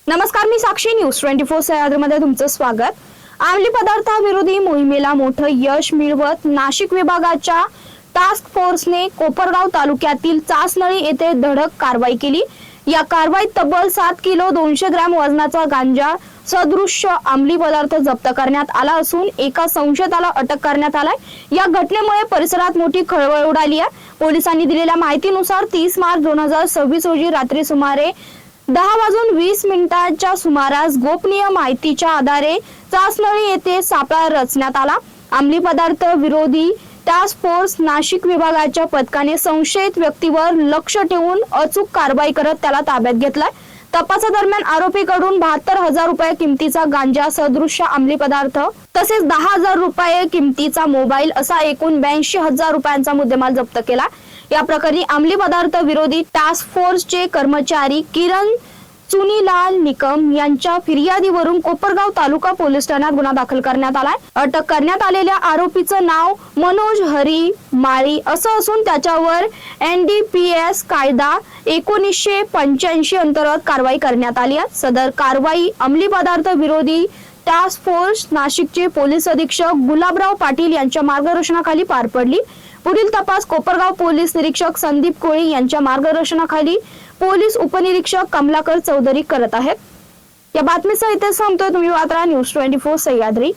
नमस्कार, मी साक्षी. न्यूज 24 सह्याद्रीमध्ये तुमचं स्वागत. अंमली पदार्थाविरोधी मोहिमेला मोठं यश मिळवत नाशिक विभागाच्या टास्क फोर्सने कोपरगाव तालुक्यातील चासनळी येथे धडक कारवाई केली. या कारवाईत तब्बल 7 किलो 200 ग्रॅम वजनाचा गांजा सदृश्य अंमली पदार्थ जप्त करण्यात आला असून एका संशयिताला अटक करण्यात आलाय. या घटनेमुळे परिसरात मोठी खळबळ उडाली आहे. पोलिसांनी दिलेल्या माहितीनुसार 30 मार्च 2026 रोजी रात्री सुमारे 10:20 सुमारास गोपनीय माहितीच्या आधारे चासनळी येथे सापळा रचण्यात आला. अंमली पदार्थ विरोधी टास्क फोर्स नाशिक विभागाच्या पथकाने संशयित व्यक्तीवर लक्ष ठेवून अचूक कारवाई करत त्याला ताब्यात घेतलाय. तपासादरम्यान आरोपीकडून 72,000 रुपये किमतीचा गांजा सदृश्य अंमली पदार्थ तसेच 10,000 रुपये किमतीचा मोबाईल असा एकूण 82,000 रुपयांचा मुद्देमाल जप्त केला. या प्रकरणी अंमली पदार्थ विरोधी टास्क फोर्सचे कर्मचारी किरण चुनीलाल निकम यांच्या फिर्यादीवरून कोपरगाव तालुका पोलीस ठाण्यात गुन्हा दाखल करण्यात आलाय. अटक करण्यात आलेल्या आरोपीचं नाव मनोज हरी माळी असं असून त्याच्यावर NDPS कायदा 1985 अंतर्गत कारवाई करण्यात आली आहे. सदर कारवाई अंमली पदार्थ विरोधी टास्क फोर्स नाशिकचे पोलीस अधीक्षक गुलाबराव पाटील यांच्या मार्गदर्शनाखाली पार पडली. पुढील तपास कोपरगाव पोलीस निरीक्षक संदीप कोळी यांच्या मार्गदर्शनाखाली पोलीस उपनिरीक्षक कमलाकर चौधरी करत आहेत. या बातमीसह इथे संपतोय. तुम्ही वाचा न्यूज 24 सह्याद्री.